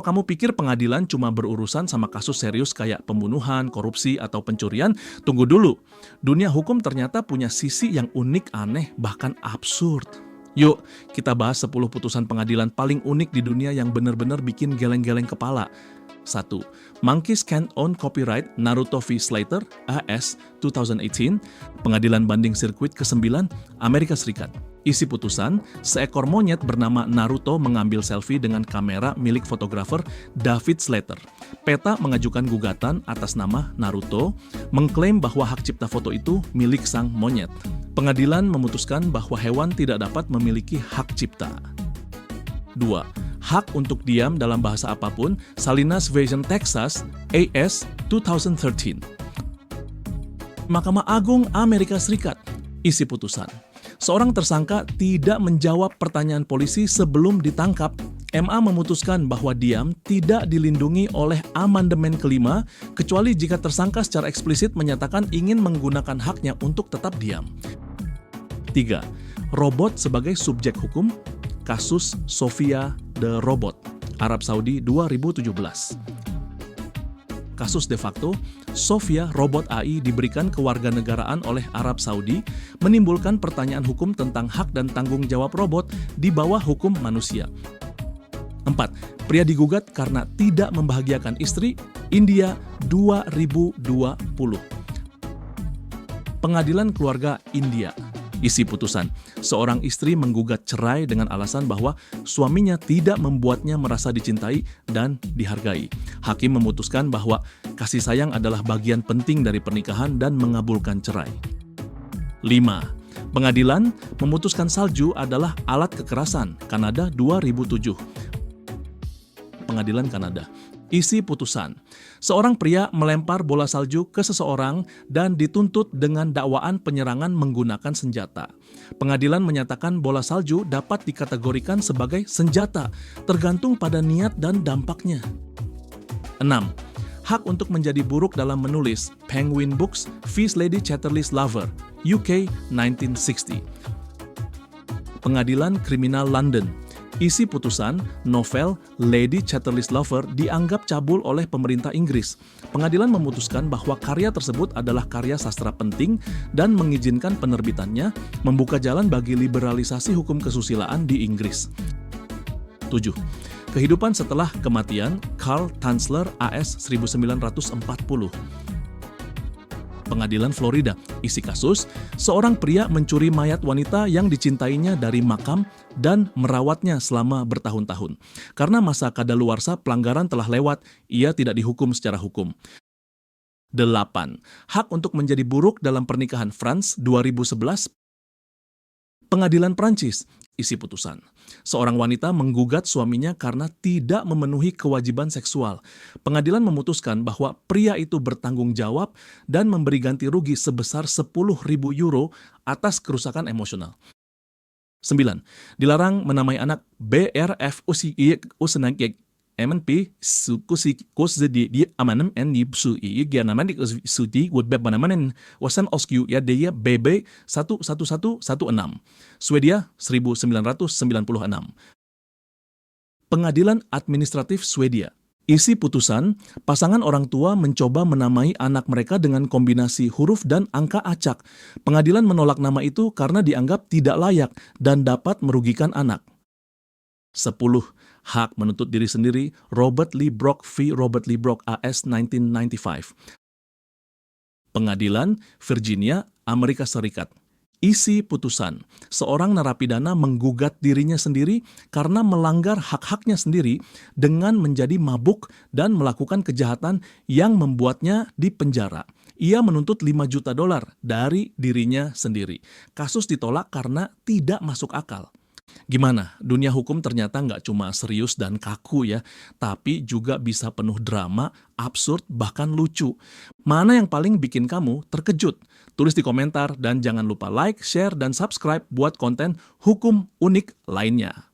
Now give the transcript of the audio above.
kamu pikir pengadilan cuma berurusan sama kasus serius kayak pembunuhan, korupsi, atau pencurian, tunggu dulu. Dunia hukum ternyata punya sisi yang unik, aneh, bahkan absurd. Yuk, kita bahas 10 putusan pengadilan paling unik di dunia yang benar-benar bikin geleng-geleng kepala. 1. Monkeys Can't Own Copyright Naruto v. Slater, AS 2018, Pengadilan Banding Sirkuit ke-9, Amerika Serikat. Isi putusan, seekor monyet bernama Naruto mengambil selfie dengan kamera milik fotografer David Slater. PETA mengajukan gugatan atas nama Naruto, mengklaim bahwa hak cipta foto itu milik sang monyet. Pengadilan memutuskan bahwa hewan tidak dapat memiliki hak cipta. 2. Hak untuk diam dalam bahasa apapun, Salinas versus Texas, AS 2013. Mahkamah Agung Amerika Serikat. Isi putusan. Seorang tersangka tidak menjawab pertanyaan polisi sebelum ditangkap. MA memutuskan bahwa diam tidak dilindungi oleh amandemen kelima, kecuali jika tersangka secara eksplisit menyatakan ingin menggunakan haknya untuk tetap diam. 3. Robot sebagai subjek hukum. Kasus Sophia the Robot, Arab Saudi 2017. Kasus de facto, Sophia Robot AI diberikan kewarganegaraan oleh Arab Saudi, menimbulkan pertanyaan hukum tentang hak dan tanggung jawab robot di bawah hukum manusia. 4. Pria digugat karena tidak membahagiakan istri, India 2020. Pengadilan Keluarga India. Isi putusan, seorang istri menggugat cerai dengan alasan bahwa suaminya tidak membuatnya merasa dicintai dan dihargai. Hakim memutuskan bahwa kasih sayang adalah bagian penting dari pernikahan dan mengabulkan cerai. 5. Pengadilan memutuskan salju adalah alat kekerasan, Kanada 2007. Pengadilan Kanada. Isi putusan, seorang pria melempar bola salju ke seseorang dan dituntut dengan dakwaan penyerangan menggunakan senjata. Pengadilan menyatakan bola salju dapat dikategorikan sebagai senjata, tergantung pada niat dan dampaknya. 6. Hak untuk menjadi buruk dalam menulis, Penguin Books v. Lady Chatterley's Lover, UK 1960. Pengadilan Kriminal London. Isi putusan, novel Lady Chatterley's Lover dianggap cabul oleh pemerintah Inggris. Pengadilan memutuskan bahwa karya tersebut adalah karya sastra penting dan mengizinkan penerbitannya, membuka jalan bagi liberalisasi hukum kesusilaan di Inggris. 7. Kehidupan setelah kematian, Karl Tanzler AS 1940. Pengadilan Florida. Isi kasus, seorang pria mencuri mayat wanita yang dicintainya dari makam dan merawatnya selama bertahun-tahun. Karena masa kadaluarsa pelanggaran telah lewat, ia tidak dihukum secara hukum. 8. Hak untuk menjadi buruk dalam pernikahan France 2011. Pengadilan Prancis. Isi putusan. Seorang wanita menggugat suaminya karena tidak memenuhi kewajiban seksual. Pengadilan memutuskan bahwa pria itu bertanggung jawab dan memberi ganti rugi sebesar 10.000 euro atas kerusakan emosional. 9. Dilarang menamai anak BRF usenagek MNP sukusi kosdi di amanam en di su I gianaman di sudi would be banamanen wasan osku ya dia BB 11116 Swedia 1996. Pengadilan Administratif Swedia. Isi putusan, pasangan orang tua mencoba menamai anak mereka dengan kombinasi huruf dan angka acak. Pengadilan menolak nama itu karena dianggap tidak layak dan dapat merugikan anak. 10. Hak menuntut diri sendiri, Robert Lee Brock v. Robert Lee Brock AS 1995. Pengadilan Virginia, Amerika Serikat. Isi putusan, seorang narapidana menggugat dirinya sendiri karena melanggar hak-haknya sendiri dengan menjadi mabuk dan melakukan kejahatan yang membuatnya dipenjara. Ia menuntut $5 juta dari dirinya sendiri. Kasus ditolak karena tidak masuk akal. Gimana? Dunia hukum ternyata nggak cuma serius dan kaku ya, tapi juga bisa penuh drama, absurd, bahkan lucu. Mana yang paling bikin kamu terkejut? Tulis di komentar dan jangan lupa like, share, dan subscribe buat konten hukum unik lainnya.